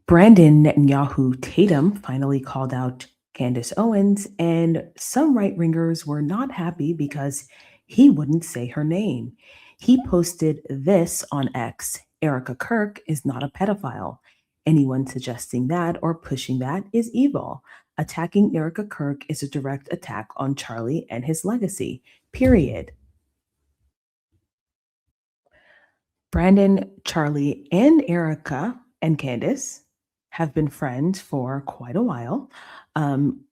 Brandon Netanyahu Tatum finally called out Candace Owens, and some right wingers were not happy because he wouldn't say her name. He posted this on X: Erika Kirk is not a pedophile. Anyone suggesting that or pushing that is evil. Attacking Erika Kirk is a direct attack on Charlie and his legacy. Period. Brandon, Charlie, and Erica and Candace have been friends for quite a while. Um,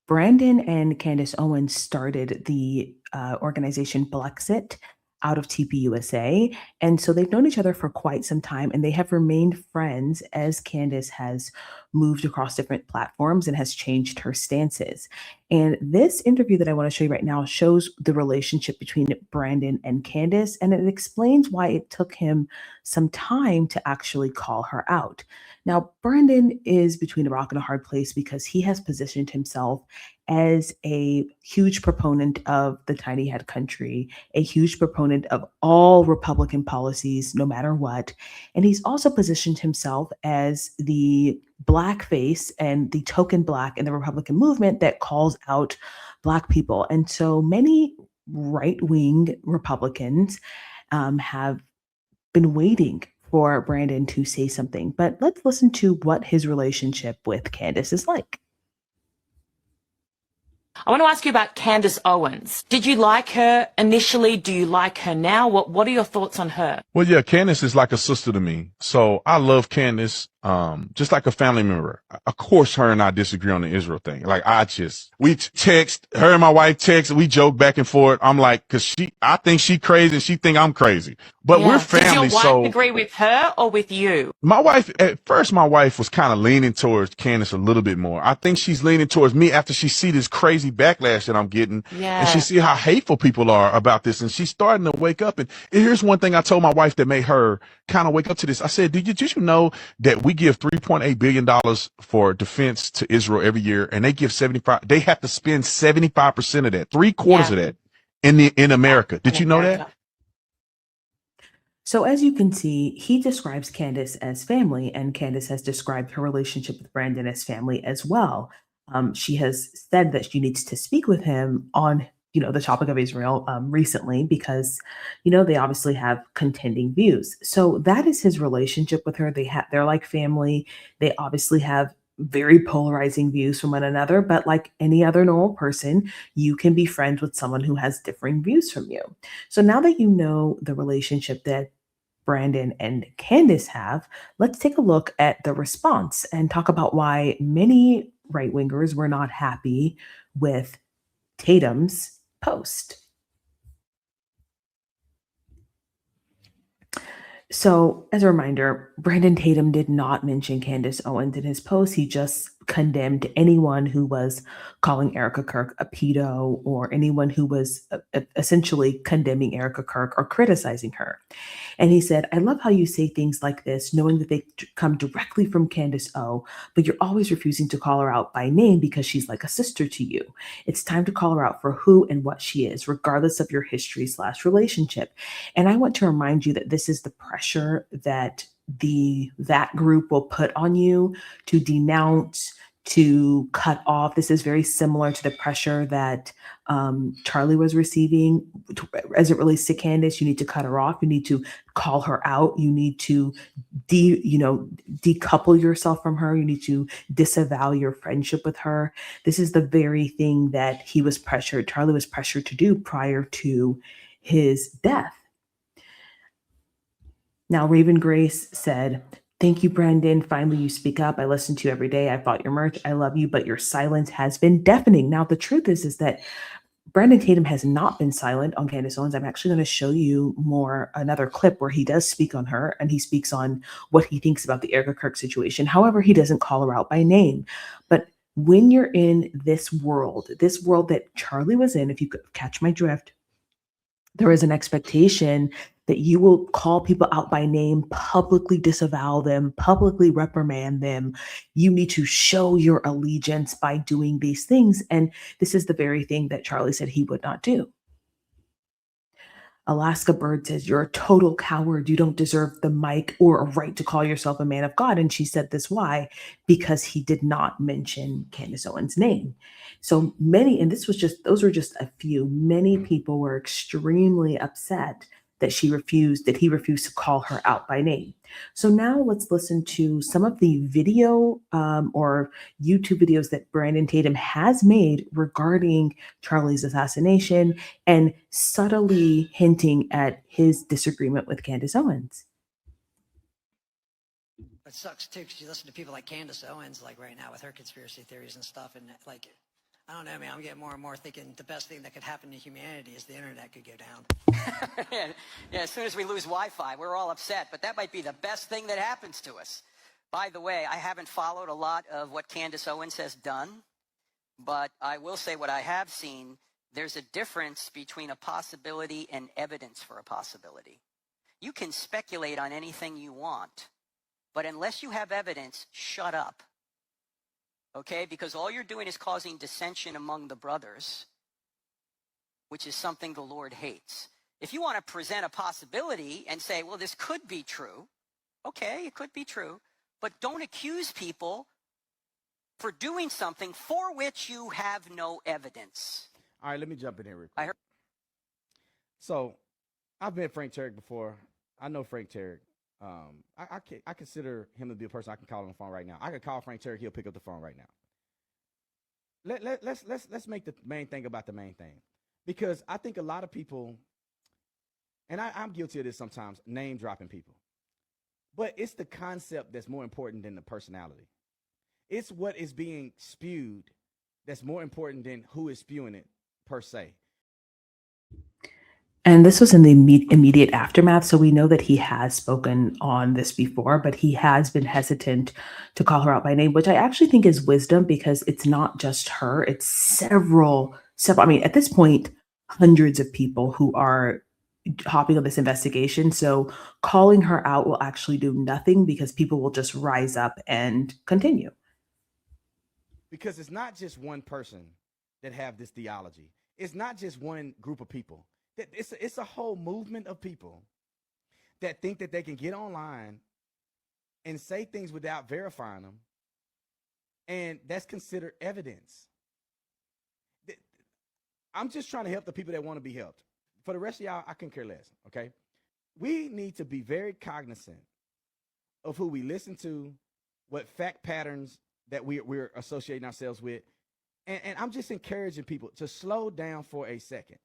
Brandon and Candace Owens started the organization Blexit out of TPUSA. And so they've known each other for quite some time and they have remained friends as Candace has moved across different platforms and has changed her stances. And this interview that I want to show you right now shows the relationship between Brandon and Candace, and it explains why it took him some time to actually call her out. Now, Brandon is between a rock and a hard place because he has positioned himself as a huge proponent of the tiny head country, a huge proponent of all Republican policies, no matter what. And he's also positioned himself as the black face and the token black in the Republican movement that calls out black people. And so many right wing Republicans have been waiting for Brandon to say something. But let's listen to what his relationship with Candace is like. I want to ask you about Candace Owens. Did you like her initially? Do you like her now? What are your thoughts on her? Well, yeah, Candace is like a sister to me. So I love Candace, just like a family member. Of course, her and I disagree on the Israel thing. Like we text, her and my wife text, we joke back and forth. I'm like, I think she crazy and she think I'm crazy, but we're family. Does your wife agree with her or with you? At first, my wife was kind of leaning towards Candace a little bit more. I think she's leaning towards me after she see this crazy backlash that I'm getting. Yeah. And she see how hateful people are about this. And she's starting to wake up. And here's one thing I told my wife that made her kind of wake up to this. I said, did you know that we give $3.8 billion for defense to Israel every year, and they have to spend 75% of that, three-quarters of that in America. Did you know that? So as you can see, he describes Candace as family, and Candace has described her relationship with Brandon as family as well. She has said that she needs to speak with him on, the topic of Israel recently because, they obviously have contending views. So that is his relationship with her. They're like family. They obviously have very polarizing views from one another, but like any other normal person, you can be friends with someone who has differing views from you. So now that you know the relationship that Brandon and Candace have, let's take a look at the response and talk about why many right wingers were not happy with Tatum's post. So, as a reminder, Brandon Tatum did not mention Candace Owens in his post. He just condemned anyone who was calling Erika Kirk a pedo or anyone who was essentially condemning Erika Kirk or criticizing her. And he said, I love how you say things like this, knowing that they come directly from Candace O, but you're always refusing to call her out by name because she's like a sister to you. It's time to call her out for who and what she is, regardless of your history/relationship. And I want to remind you that this is the pressure that that group will put on you to denounce, to cut off. This is very similar to the pressure that Charlie was receiving as it relates to Candace. You need to cut her off. You need to call her out. You need to decouple yourself from her. You need to disavow your friendship with her. This is the very thing that Charlie was pressured to do prior to his death. Now, Raven Grace said, thank you, Brandon. Finally, you speak up. I listen to you every day. I bought your merch. I love you, but your silence has been deafening. Now, the truth is that Brandon Tatum has not been silent on Candace Owens. I'm actually going to show you another clip where he does speak on her and he speaks on what he thinks about the Erika Kirk situation. However, he doesn't call her out by name. But when you're in this world that Charlie was in, if you could catch my drift, there is an expectation that you will call people out by name, publicly disavow them, publicly reprimand them. You need to show your allegiance by doing these things. And this is the very thing that Charlie said he would not do. Alaska Bird says, "You're a total coward. You don't deserve the mic or a right to call yourself a man of God." And she said this why? Because he did not mention Candace Owens' name. So many, and this was just, those were just a few, many people were extremely upset that he refused to call her out by name. So now let's listen to some of the video or YouTube videos that Brandon Tatum has made regarding Charlie's assassination and subtly hinting at his disagreement with Candace Owens. It sucks too, because you listen to people like Candace Owens, like right now with her conspiracy theories and stuff, and like, I don't know, man, I'm getting more and more thinking the best thing that could happen to humanity is the internet could go down. Yeah, as soon as we lose Wi-Fi, we're all upset, but that might be the best thing that happens to us. By the way, I haven't followed a lot of what Candace Owens has done, but I will say what I have seen, there's a difference between a possibility and evidence for a possibility. You can speculate on anything you want, but unless you have evidence, shut up. Okay? Because all you're doing is causing dissension among the brothers, which is something the Lord hates. If you want to present a possibility and say, well, this could be true, okay, it could be true, but don't accuse people for doing something for which you have no evidence. All right, let me jump in here real quick. So, I've met Frank Turek before. I know Frank Turek. I consider him to be a person I can call on the phone right now. I could call Frank Turek, he'll pick up the phone right now. Let's make the main thing about the main thing. Because I think a lot of people, and I'm guilty of this sometimes, name dropping people. But it's the concept that's more important than the personality. It's what is being spewed that's more important than who is spewing it, per se. And this was in the immediate aftermath. So we know that he has spoken on this before, but he has been hesitant to call her out by name, which I actually think is wisdom, because it's not just her. It's several, I mean, at this point, hundreds of people who are hopping on this investigation. So calling her out will actually do nothing, because people will just rise up and continue. Because it's not just one person that have this theology. It's not just one group of people. It's a whole movement of people that think that they can get online and say things without verifying them, and that's considered evidence. I'm just trying to help the people that want to be helped. For the rest of y'all, I couldn't care less, okay? We need to be very cognizant of who we listen to, what fact patterns that we're associating ourselves with, and I'm just encouraging people to slow down for a second.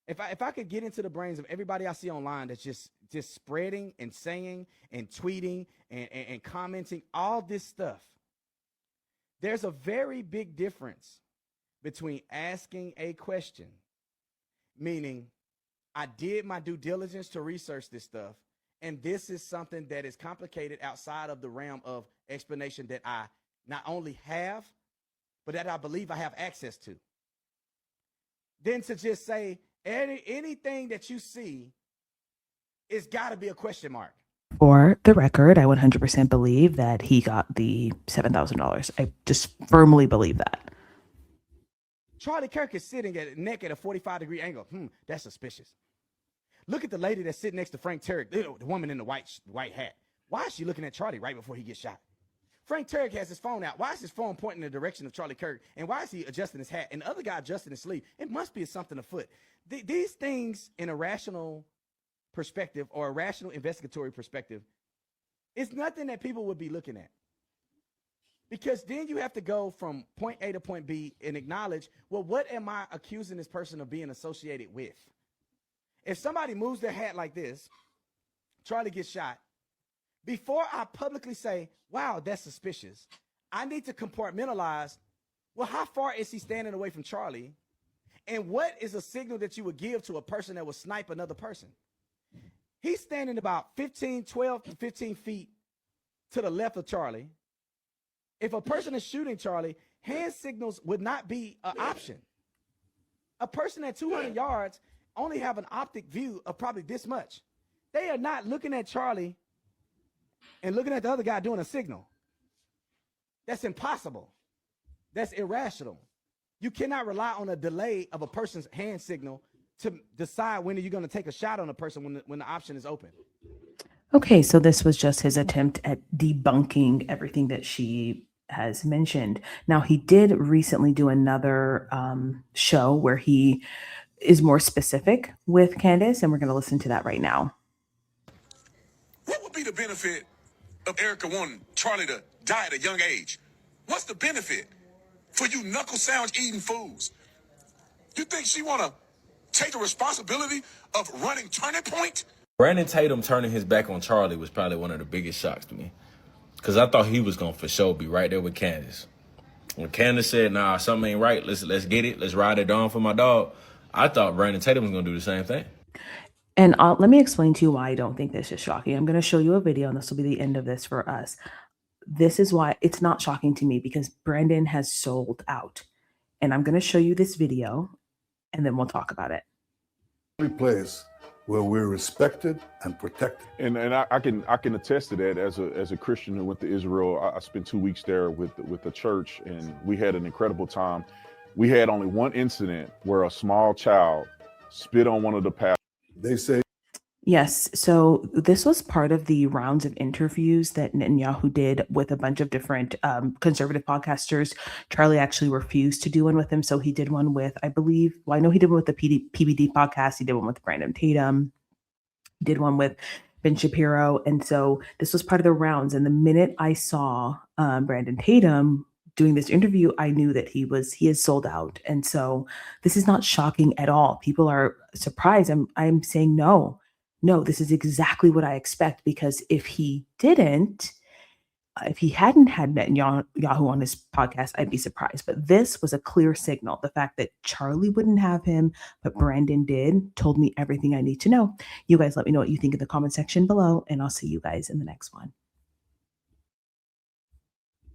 If I could get into the brains of everybody I see online that's just spreading and saying and tweeting and commenting all this stuff, there's a very big difference between asking a question, meaning I did my due diligence to research this stuff, and this is something that is complicated outside of the realm of explanation that I not only have, but that I believe I have access to. Then to just say, anything that you see, it's got to be a question mark. For the record, I 100% believe that he got the $7,000. I just firmly believe that. Charlie Kirk is sitting at neck at a 45-degree angle. That's suspicious. Look at the lady that's sitting next to Frank Turek, the woman in the white hat. Why is she looking at Charlie right before he gets shot? Frank Turek has his phone out. Why is his phone pointing in the direction of Charlie Kirk? And why is he adjusting his hat? And the other guy adjusting his sleeve. It must be something afoot. These things in a rational perspective or a rational investigatory perspective, it's nothing that people would be looking at. Because then you have to go from point A to point B and acknowledge, well, what am I accusing this person of being associated with? If somebody moves their hat like this, Charlie gets shot, before I publicly say, wow, that's suspicious, I need to compartmentalize, well, how far is he standing away from Charlie? And what is a signal that you would give to a person that would snipe another person? He's standing about 12 to 15 feet to the left of Charlie. If a person is shooting Charlie, hand signals would not be an option. A person at 200 yards only have an optic view of probably this much. They are not looking at Charlie and looking at the other guy doing a signal. That's impossible. That's irrational. You cannot rely on a delay of a person's hand signal to decide when are you going to take a shot on a person when the option is open. Okay, so this was just his attempt at debunking everything that she has mentioned. Now, he did recently do another show where he is more specific with Candace, and we're going to listen to that right now. What would be the benefit of Erika wanting Charlie to die at a young age? What's the benefit for you knuckle sandwich eating fools? You think she want to take the responsibility of running Turning Point? Brandon Tatum turning his back on Charlie was probably one of the biggest shocks to me. Because I thought he was going to for sure be right there with Candace. When Candace said, nah, something ain't right, let's get it, let's ride it down for my dog, I thought Brandon Tatum was going to do the same thing. And let me explain to you why I don't think this is shocking. I'm going to show you a video, and this will be the end of this for us. This is why it's not shocking to me, because Brandon has sold out. And I'm going to show you this video, and then we'll talk about it. Every place where we're respected and protected. And I can attest to that as a Christian who went to Israel. I spent 2 weeks there with the church, and we had an incredible time. We had only one incident where a small child spit on one of the pastors. They say, yes. So this was part of the rounds of interviews that Netanyahu did with a bunch of different conservative podcasters. Charlie actually refused to do one with him. So he did one with, I know he did one with the PBD podcast. He did one with Brandon Tatum. He did one with Ben Shapiro. And so this was part of the rounds. And the minute I saw Brandon Tatum doing this interview, I knew that he is sold out. And so this is not shocking at all. People are surprised. I'm saying no, this is exactly what I expect, because if he hadn't had Netanyahu on his podcast, I'd be surprised. But this was a clear signal. The fact that Charlie wouldn't have him, but Brandon did, told me everything I need to know. You guys let me know what you think in the comment section below, and I'll see you guys in the next one.